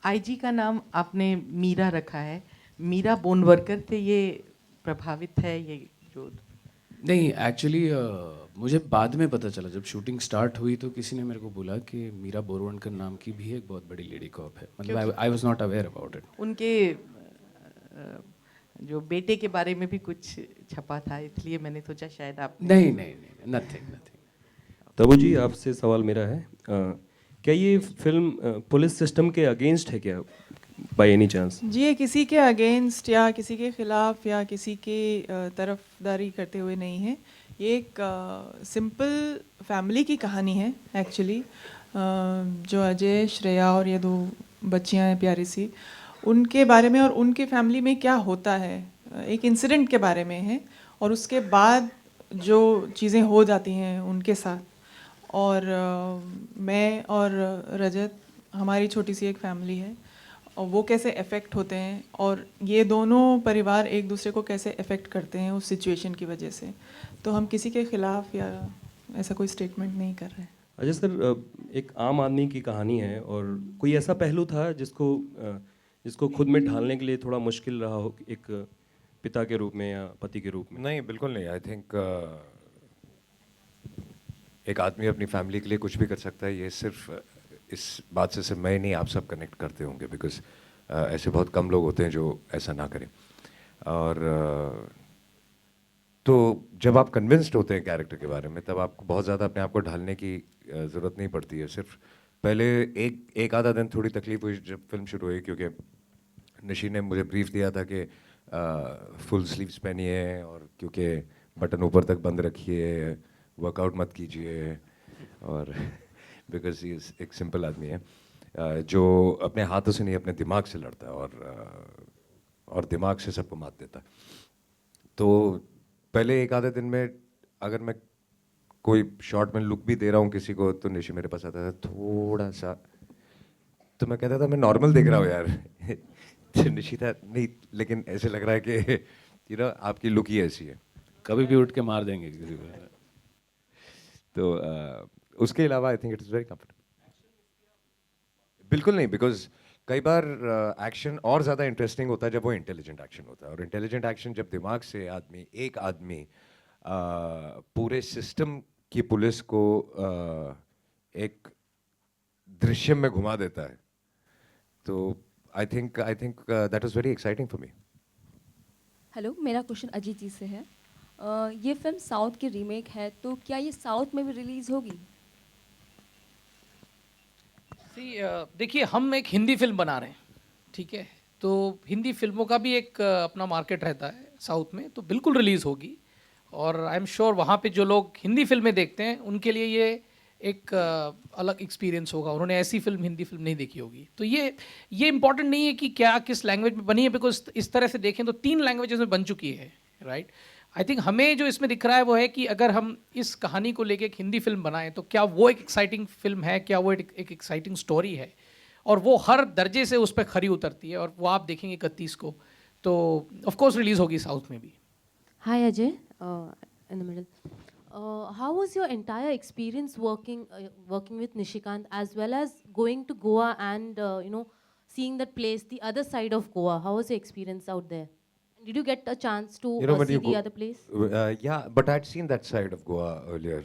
IG का नाम आपने मीरा रखा है, मीरा बोनवर्कर थे, ये प्रभावित है ये जो? नहीं एक्चुअली मुझे बाद में पता चला, जब शूटिंग स्टार्ट हुई तो किसी ने मेरे को बोला कि मीरा बोरवणकर नाम की भी एक बहुत बड़ी लेडी कॉप है। मतलब I was not aware about it. उनके जो बेटे के बारे में भी कुछ छपा था, इसलिए मैंने सोचा शायद आप। नहीं नहीं नहीं, नथिंग नथिंग। तबू जी, आपसे सवाल मेरा है, क्या ये फिल्म पुलिस सिस्टम के अगेंस्ट है क्या, बाय एनी चांस? जी, ये किसी के अगेंस्ट या किसी के ख़िलाफ़ या किसी की तरफदारी करते हुए नहीं है। ये एक सिंपल फैमिली की कहानी है एक्चुअली, जो अजय, श्रेया और ये दो बच्चियां हैं प्यारी सी, उनके बारे में और उनके फैमिली में क्या होता है, एक इंसिडेंट के बारे में है, और उसके बाद जो चीज़ें हो जाती हैं उनके साथ। और मैं और रजत, हमारी छोटी सी एक फैमिली है, और वो कैसे अफेक्ट होते हैं, और ये दोनों परिवार एक दूसरे को कैसे अफेक्ट करते हैं उस सिचुएशन की वजह से। तो हम किसी के ख़िलाफ़ या ऐसा कोई स्टेटमेंट नहीं कर रहे हैं। अजय सर, एक आम आदमी की कहानी है, और कोई ऐसा पहलू था जिसको खुद में ढालने के लिए थोड़ा मुश्किल रहा हो, एक पिता के रूप में या पति के रूप में? नहीं, बिल्कुल नहीं। आई थिंक एक आदमी अपनी फैमिली के लिए कुछ भी कर सकता है। ये सिर्फ इस बात से सिर्फ मैं नहीं, आप सब कनेक्ट करते होंगे, बिकॉज ऐसे बहुत कम लोग होते हैं जो ऐसा ना करें। और तो जब आप कन्विंस्ड होते हैं कैरेक्टर के बारे में, तब आपको बहुत ज़्यादा अपने आप को ढालने की ज़रूरत नहीं पड़ती है। सिर्फ पहले एक आधा दिन थोड़ी तकलीफ हुई जब फिल्म शुरू हुई, क्योंकि निशी ने मुझे ब्रीफ दिया था कि फुल स्लीव्स पहनिए, और क्योंकि बटन ऊपर तक बंद रखिए, वर्कआउट मत कीजिए, और बिकॉज ये एक सिंपल आदमी है जो अपने हाथों से नहीं अपने दिमाग से लड़ता है, और दिमाग से सबको मात देता है। तो पहले एक आधे दिन में अगर मैं कोई शॉर्ट में लुक भी दे रहा हूँ किसी को, तो निशी मेरे पास आता था थोड़ा सा, तो मैं कहता था मैं नॉर्मल देख रहा हूँ यार। तो निशी था नहीं, लेकिन ऐसे लग रहा है कि आपकी लुक ही ऐसी है। कभी भी उठ के मार देंगे किसी को। तो उसके अलावा I think it is very comfortable. बिल्कुल नहीं, बिकॉज कई बार एक्शन और ज़्यादा इंटरेस्टिंग होता है जब वो इंटेलिजेंट एक्शन होता है, और इंटेलिजेंट एक्शन जब दिमाग से एक आदमी पूरे सिस्टम की पुलिस को एक दृश्य में घुमा देता है, तो I think that was very exciting for me. Hello, मेरा क्वेश्चन अजीत जी से है। ये फिल्म साउथ की रीमेक है, तो क्या ये साउथ में भी रिलीज होगी? देखिए, हम एक हिंदी फिल्म बना रहे हैं, ठीक है? तो हिंदी फिल्मों का भी एक अपना मार्केट रहता है साउथ में, तो बिल्कुल रिलीज़ होगी। और आई एम श्योर वहाँ पे जो लोग हिंदी फिल्में देखते हैं उनके लिए ये एक अलग एक्सपीरियंस होगा। उन्होंने ऐसी फिल्म, हिंदी फिल्म नहीं देखी होगी। तो ये इम्पॉर्टेंट नहीं है कि क्या किस लैंग्वेज में बनी है, बिकॉज इस तरह से देखें तो 3 लैंग्वेजेस में बन चुकी है, राइट? आई थिंक हमें जो इसमें दिख रहा है वो है कि अगर हम इस कहानी को लेके एक हिंदी फिल्म बनाएं तो क्या वो एक एक्साइटिंग फिल्म है, क्या वो एक एक्साइटिंग स्टोरी है, और वो हर दर्जे से उस पर खरी उतरती है, और वो आप देखेंगे 31 को, तो ऑफ कोर्स रिलीज होगी साउथ में भी। Hi Ajay, in the middle. How was your entire experience working with Nishikant, as well as going to Goa and seeing that place, the other side of Goa? How was your experience out there? Did you get a chance to see the other place? Yeah, but I'd seen that side of Goa earlier.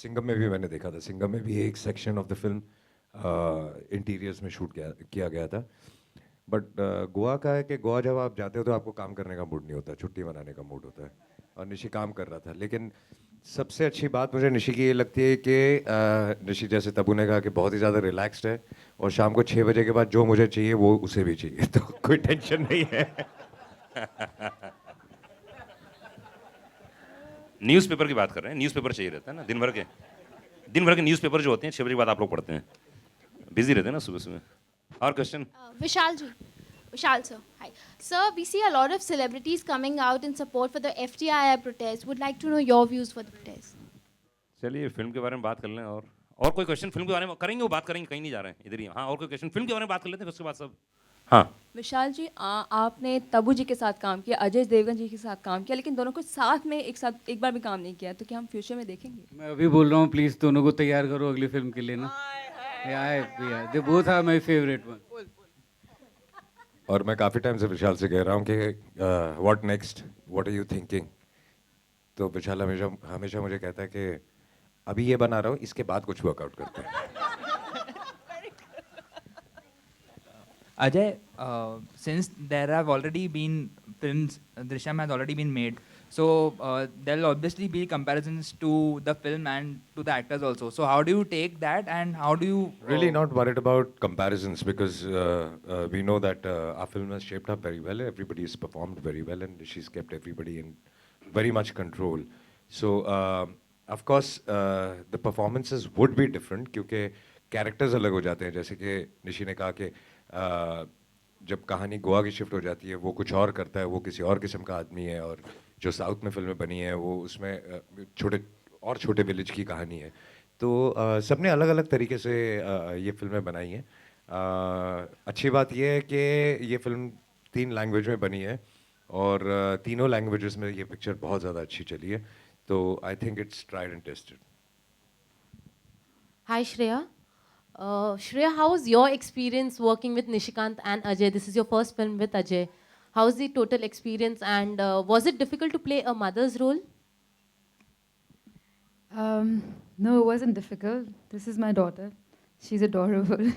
Singham में भी मैंने देखा था। सिंगम में भी एक section of the film interiors में shoot किया गया था। बट गोवा का है कि गोवा जब आप जाते हो तो आपको काम करने का मूड नहीं होता, छुट्टी मनाने का मूड होता है, और निशी काम कर रहा था। लेकिन सबसे अच्छी बात मुझे निशी की ये लगती है कि निशी, जैसे तबू ने कहा, कि बहुत ही ज़्यादा रिलैक्स्ड है, और शाम को 6 बजे के बाद जो मुझे चाहिए वो उसे भी चाहिए, तो कोई टेंशन नहीं है। न्यूज़पेपर की बात कर रहे हैं, न्यूज़पेपर चाहिए रहता है ना, दिन भर के न्यूज़पेपर जो होते हैं 6 बजे के बाद आप लोग पढ़ते हैं, बिजी रहते हैं ना सुबह सुबह। और question? Vishal sir, hi. Sir, we see a lot of celebrities coming out in support for the FTII protest. Would like to know your views for the protest. चलिए फिल्म के बारे में बात कर लें। और कोई क्वेश्चन फिल्म के बारे में करेंगे, वो बात करेंगे, कहीं नहीं जा रहे हैं, इधर ही। हाँ, और कोई क्वेश्चन फिल्म के बारे में बात कर लेते हैं, उसके बाद सब। हाँ विशाल जी, आपने तब्बू जी के साथ काम किया, अजय देवगन जी के साथ काम किया, लेकिन दोनों को साथ में एक बार भी काम नहीं किया, तो क्या हम फ्यूचर में देखेंगे? मैं अभी बोल रहा हूँ, प्लीज दोनों को तैयार करो अगली फिल्म के लिए ना। They both are my favourite one. और मैं काफ़ी टाइम से विशाल से कह रहा हूँ कि what next, what are you thinking. तो विशाल हमेशा हमेशा मुझे कहता है कि अभी ये बना रहा हूँ, इसके बाद कुछ वर्कआउट करते हैं। Ajay, since there have already been films, Drishyam has already been made, so there'll obviously be comparisons to the film and to the actors also. So how do you take that, and how do you Really not worried about comparisons because we know that our film has shaped up very well. Everybody has performed very well, and she's kept everybody in very much control. So of course the performances would be different क्योंकि characters अलग हो जाते हैं। जैसे कि निशी ने कहा कि जब कहानी गोवा की शिफ्ट हो जाती है वो कुछ और करता है, वो किसी और किस्म का आदमी है, और जो साउथ में फिल्में बनी हैं वो उसमें छोटे विलेज की कहानी है। तो सबने अलग अलग तरीके से ये फिल्में बनाई हैं। अच्छी बात ये है कि ये फिल्म 3 लैंग्वेज में बनी है और तीनों लैंग्वेजेस में ये पिक्चर बहुत ज़्यादा अच्छी चली है। तो I think it's tried and tested. Hi Shreya. Shreya, how was your experience working with Nishikant and Ajay? This is your first film with Ajay. How was the total experience, and was it difficult to play a mother's role? No, it wasn't difficult. This is my daughter. She's adorable.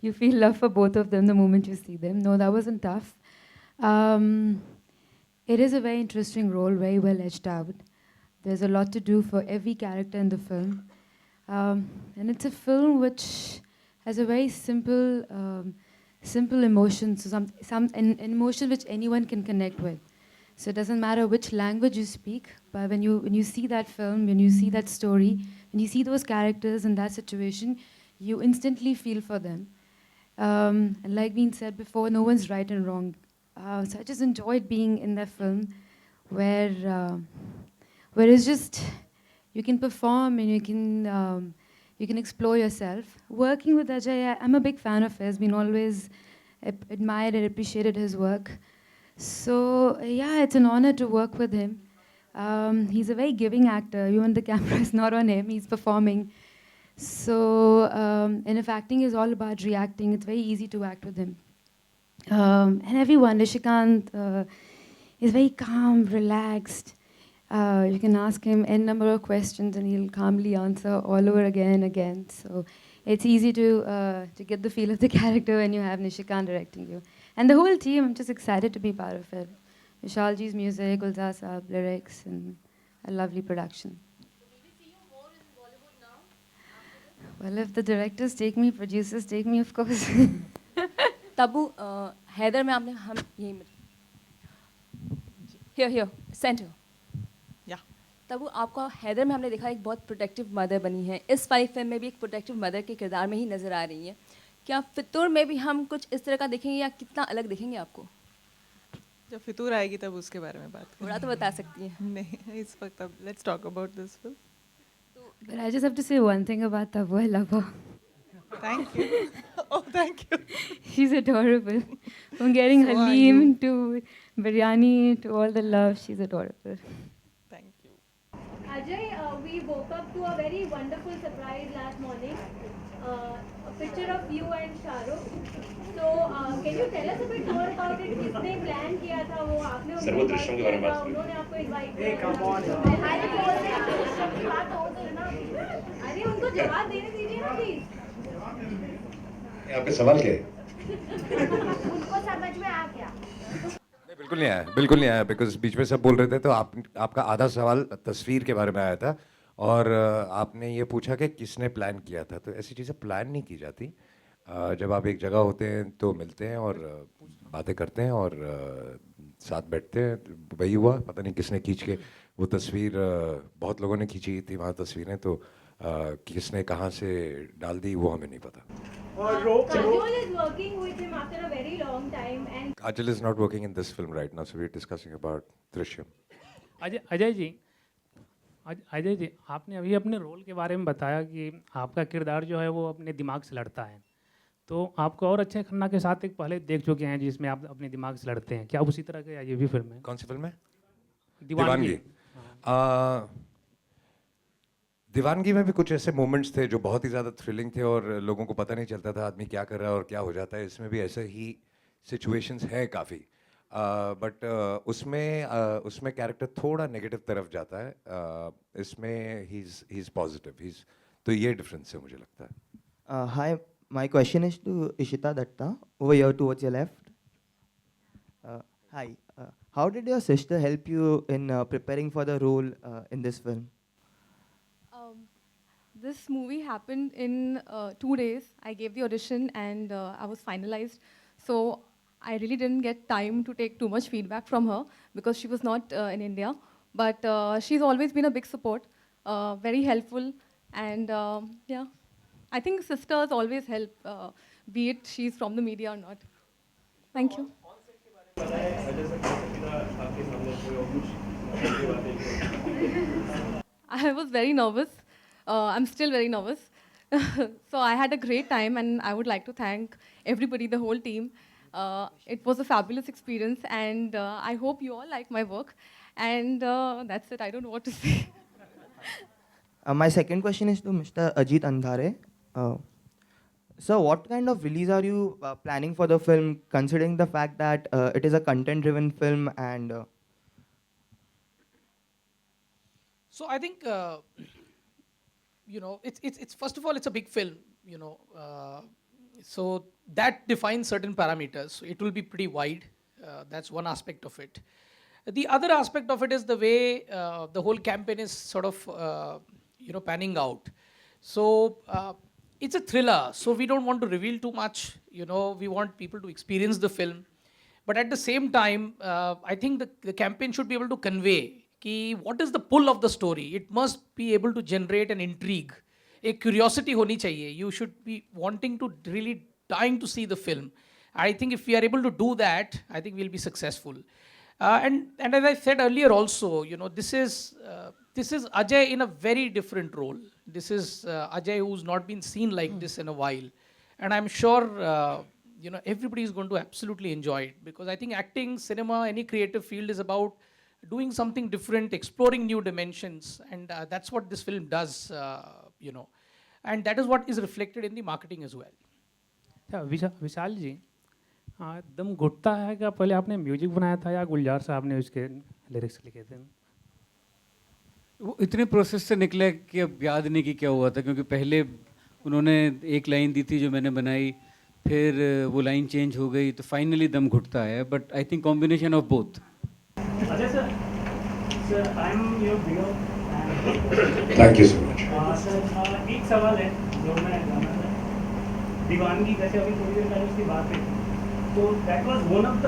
You feel love for both of them the moment you see them. No, that wasn't tough. It is a very interesting role, very well edged out. There's a lot to do for every character in the film. And it's a film which has a very simple emotion, so an emotion which anyone can connect with. So it doesn't matter which language you speak, but when you see that film, when you see that story, when you see those characters in that situation, you instantly feel for them. And like being said before, no one's right and wrong. So I just enjoyed being in that film where it's just, you can perform and you can explore yourself. Working with Ajay, I'm a big fan of his, been always admired and appreciated his work. So yeah, it's an honor to work with him. He's a very giving actor. Even when the camera is not on him, he's performing. So, and if acting is all about reacting, it's very easy to act with him. And everyone, Nishikant is very calm, relaxed. You can ask him n number of questions and he'll calmly answer all over again and again. So it's easy to get the feel of the character when you have Nishikant directing you. And the whole team, I'm just excited to be part of it. Vishalji's music, Gulzar Saab, lyrics, and a lovely production. Well, if the directors take me, producers take me, of course. Tabu Haider में आपने हम यही here center. Yeah. Tabu आपका हैदर में हमने देखा एक बहुत प्रोटेक्टिव मदर बनी है, इस वाली फिल्म में भी एक प्रोटेक्टिव मदर के किरदार में ही नजर आ रही है। क्या फितूर में भी हम कुछ इस तरह का देखेंगे या कितना अलग देखेंगे आपको? जब फितूर आएगी तब उसके बारे में बात थोड़ा तो बता सकती हैं। नहीं, इस वक्त अब let's talk about this film. But I just have to say one thing about Tabu. I love her. Thank you. Oh, thank you. She's adorable. From getting So Halim to biryani to all the love, she's adorable. Thank you. Ajay, we woke up to a very wonderful surprise last morning. A picture of you and Shahrukh. So, can you tell us a bit more about it? किसने plan किया था वो? आपने उनको invite किया था? उन्होंने आपको invite किया था? अरे बोल रहे हैं दृश्यम की बात हो तो ना। अरे उनको जवाब देने दीजिए ना please. आपका सवाल क्या है? उनको समझ में आ गया? बिल्कुल नहीं आया बिकॉज बीच में सब बोल रहे थे तो आपका आधा सवाल तस्वीर के बारे में आया था और आपने ये पूछा कि किसने प्लान किया था। तो ऐसी चीज़ें प्लान नहीं की जाती। जब आप एक जगह होते हैं तो मिलते हैं और बातें करते हैं और साथ बैठते हैं। वही हुआ, पता नहीं किसने खींच के वो तस्वीर, बहुत लोगों ने खींची थी वहाँ तस्वीरें, तो किसने कहाँ से डाल दी वो हमें नहीं पता। Kajol is working with him after a very long time and Kajol is not working in this film right now, so we're discussing about Drishyam. Ajay ji, आपने अभी अपने रोल के बारे में बताया कि आपका किरदार जो है वो अपने दिमाग से लड़ता है। तो आपको और अक्षय खन्ना के साथ एक पहले देख चुके हैं जिसमें आप अपने दिमाग से लड़ते हैं, क्या उसी तरह का ये भी फिल्म है? कौन सी फिल्म है? दीवानगी। दीवानगी में भी कुछ ऐसे मोमेंट्स थे जो बहुत ही ज़्यादा थ्रिलिंग थे और लोगों को पता नहीं चलता था आदमी क्या कर रहा है और क्या हो जाता है। इसमें भी ऐसे ही सिचुएशंस है काफ़ी, बट उसमें कैरेक्टर थोड़ा नेगेटिव तरफ जाता है, इसमें ही इज़ पॉजिटिव, तो ये डिफरेंस है मुझे लगता है। Hi, my question is to Ishita Datta, over here towards your left. Hi, how did your sister help you in preparing for the role in this film? This movie happened in 2 days. I gave the audition and I was finalized. So I really didn't get time to take too much feedback from her because she was not in India. But she's always been a big support, very helpful. And yeah, I think sisters always help, be it she's from the media or not. Thank you. I was very nervous. I'm still very nervous. So I had a great time and I would like to thank everybody, the whole team. It was a fabulous experience and I hope you all like my work. And that's it. I don't know what to say. My second question is to Mr. Ajit Andhare. So what kind of release are you planning for the film, considering the fact that it is a content-driven film and... So I think, you know, it's first of all, it's a big film, you know, so that defines certain parameters. So it will be pretty wide. That's one aspect of it. The other aspect of it is the way the whole campaign is sort of, you know, panning out. So it's a thriller, so we don't want to reveal too much. You know, we want people to experience the film. But at the same time, I think the campaign should be able to convey what is the pull of the story. It must be able to generate an intrigue. A curiosity honi chahiye. You should be wanting to really dying to see the film. I think if we are able to do that, I think we'll be successful. And as I said earlier also, you know, this is Ajay in a very different role. This is Ajay who's not been seen like this in a while. And I'm sure, you know, everybody is going to absolutely enjoy it, because I think acting, cinema, any creative field is about doing something different, exploring new dimensions. And that's what this film does, you know. And that is what is reflected in the marketing as well. विशाल जी, दम घुटता है क्या पहले आपने music बनाया था या गुलजार साहब ने उसके लिरिक्स लिखे थे? वो इतने प्रोसेस से निकले कि अब याद नहीं कि क्या हुआ था, क्योंकि पहले उन्होंने एक लाइन दी थी जो मैंने बनाई, फिर वो लाइन चेंज हो गई, तो फाइनली दम घुटता है. But I think combination of both. Ajay sir, I am your viewer. Thank you so much. Sir, एक सवाल है जो मैं जानना था. दीवानगी, जैसे अभी थोड़ी देर पहले उसकी बात हुई, तो that was one of the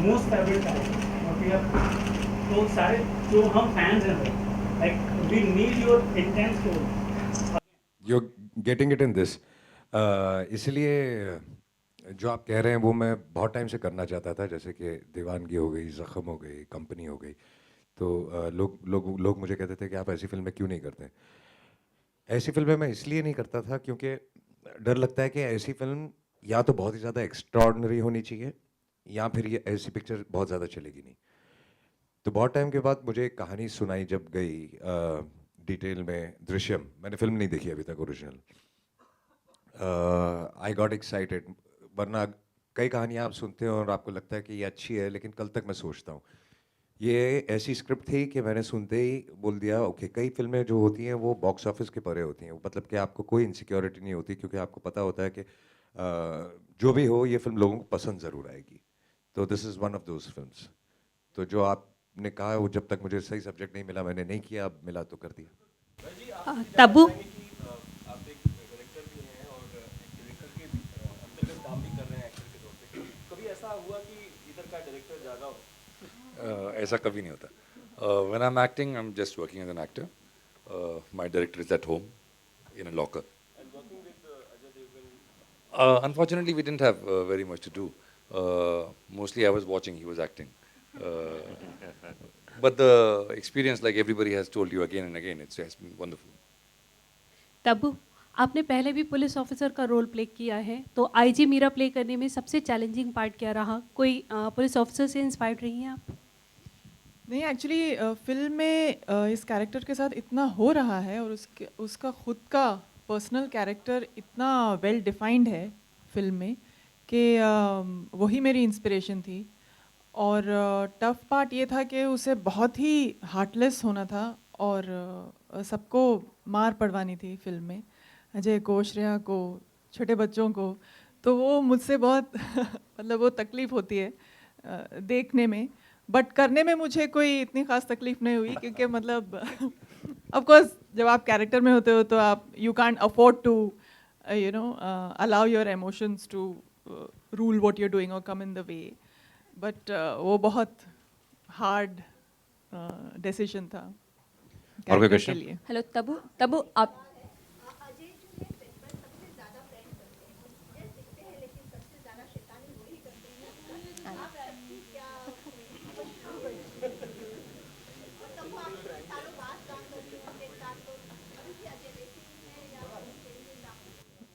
most favourite character. तो सारे जो हम फैंस हैं, like we need your intense story. You getting it in this. इसलिए जो आप कह रहे हैं वो मैं बहुत टाइम से करना चाहता था, जैसे कि दीवानगी हो गई, ज़ख्म हो गई, कंपनी हो गई. तो लोग मुझे कहते थे कि आप ऐसी फिल्में क्यों नहीं करते. ऐसी फिल्में मैं इसलिए नहीं करता था क्योंकि डर लगता है कि ऐसी फिल्म या तो बहुत ही ज़्यादा एक्स्ट्रॉर्डनरी होनी चाहिए, या फिर ये ऐसी पिक्चर बहुत ज़्यादा चलेगी नहीं. तो बहुत टाइम के बाद मुझे एक कहानी सुनाई जब गई डिटेल में, दृश्यम. मैंने फिल्म नहीं देखी अभी तक ओरिजिनल. I got excited. वरना कई कहानियाँ आप सुनते हो और आपको लगता है कि ये अच्छी है, लेकिन कल तक मैं सोचता हूँ. ये ऐसी स्क्रिप्ट थी कि मैंने सुनते ही बोल दिया ओके. कई फिल्में जो होती हैं वो बॉक्स ऑफिस के परे होती हैं, मतलब कि आपको कोई इनसिक्योरिटी नहीं होती, क्योंकि आपको पता होता है कि जो भी हो ये फिल्म लोगों को पसंद ज़रूर आएगी. तो this is one of those films. तो जो आपने कहा वो जब तक मुझे सही सब्जेक्ट नहीं मिला मैंने नहीं किया, अब मिला तो कर दिया. तब्बू, ऐसा कभी नहीं होता. When I'm acting, I'm just working as an actor. My director is at home in a locker. Unfortunately, we didn't have very much to do. Mostly, I was watching. He was acting. But the experience, like everybody has told you again and again, has been wonderful. Tabu, आपने पहले भी police officer का role play किया है, तो IG Meera play करने में सबसे चैलेंजिंग पार्ट क्या रहा? कोई पुलिस ऑफिसर से इंस्पायर्ड रही हैं आप? नहीं, एक्चुअली फिल्म में इस कैरेक्टर के साथ इतना हो रहा है और उसका खुद का पर्सनल कैरेक्टर इतना वेल डिफाइंड है फिल्म में कि वही मेरी इंस्पिरेशन थी। और टफ पार्ट ये था कि उसे बहुत ही हार्टलेस होना था और सबको मार पड़वानी थी फिल्म में, अजय को, श्रेया को, छोटे बच्चों को। तो वो मुझसे बहुत मतलब वो तकलीफ़ होती है देखने में, बट करने में मुझे कोई इतनी ख़ास तकलीफ़ नहीं हुई, क्योंकि मतलब ऑफ कोर्स जब आप कैरेक्टर में होते हो तो आप you can't afford to you know allow your emotions to rule what you are doing और come in the way, but वो बहुत हार्ड डिसीजन था और कोई character के क्वेश्चन? लिए। हेलो तबू, तबू आप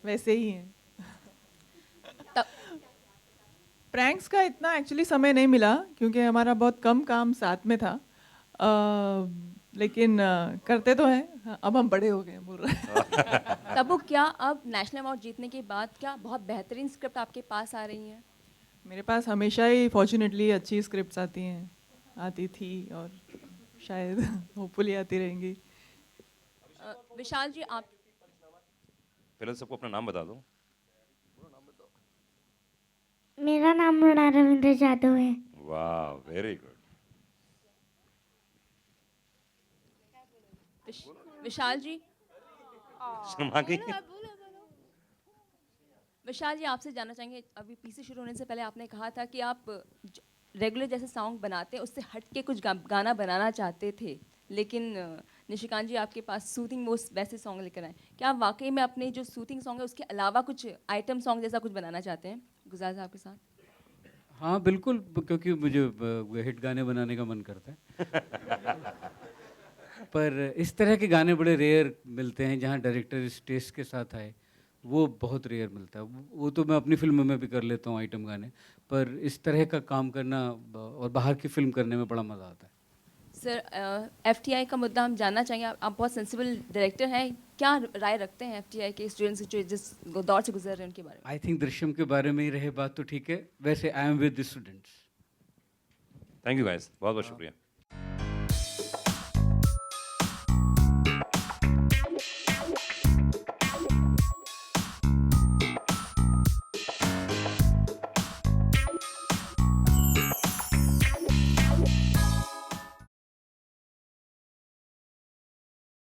वैसे ही हैं। प्रैंक्स का इतना एक्चुअली समय नहीं मिला क्योंकि हमारा बहुत कम काम साथ में था, लेकिन करते तो हैं, अब हम बड़े हो गए हैं बोल रहे हैं। तबू, क्या अब नेशनल अवार्ड जीतने के बाद क्या बहुत बेहतरीन स्क्रिप्ट आपके पास आ रही हैं? मेरे पास हमेशा ही फॉर्चुनेटली अच्छी स्क्रिप्ट्स आती हैं, आती थी और शायद होपफुली आती रहेंगी। विशाल जी आप पहले सबको अपना नाम बता दो। मेरा नाम मृणाल रविंद्र जादव है। वाह, वेरी गुड। विशाल जी शर्मा गई। विशाल जी आपसे जानना चाहेंगे, अभी पीसी शुरू होने से पहले आपने कहा था कि आप रेगुलर जैसे सॉन्ग बनाते हैं उससे हट के कुछ गाना बनाना चाहते थे, लेकिन निशिकांत जी आपके पास सूथिंग वो वैसे सॉन्ग लेकर आए। क्या आप वाकई में अपने जो सूथिंग सॉन्ग है उसके अलावा कुछ आइटम सॉन्ग जैसा कुछ बनाना चाहते हैं गुलजार साहब के साथ? हाँ बिल्कुल, क्योंकि मुझे हिट गाने बनाने का मन करता है। पर इस तरह के गाने बड़े रेयर मिलते हैं जहाँ डायरेक्टर इस टेस्ट के साथ आए, वो बहुत रेयर मिलता है। वो तो मैं अपनी फिल्म में भी कर लेता हूँ आइटम गाने, पर इस तरह का काम करना और बाहर की फिल्म करने में बड़ा मज़ा आता है। सर FTI का मुद्दा हम जानना चाहेंगे, आप बहुत सेंसिबल डायरेक्टर हैं, क्या राय रखते हैं FTI के स्टूडेंट्स जो जिस दौर से गुजर रहे हैं उनके बारे में? आई थिंक दृश्यम के बारे में ही रहे बात तो ठीक है, वैसे I am with the students. Thank you guys, बहुत बहुत शुक्रिया।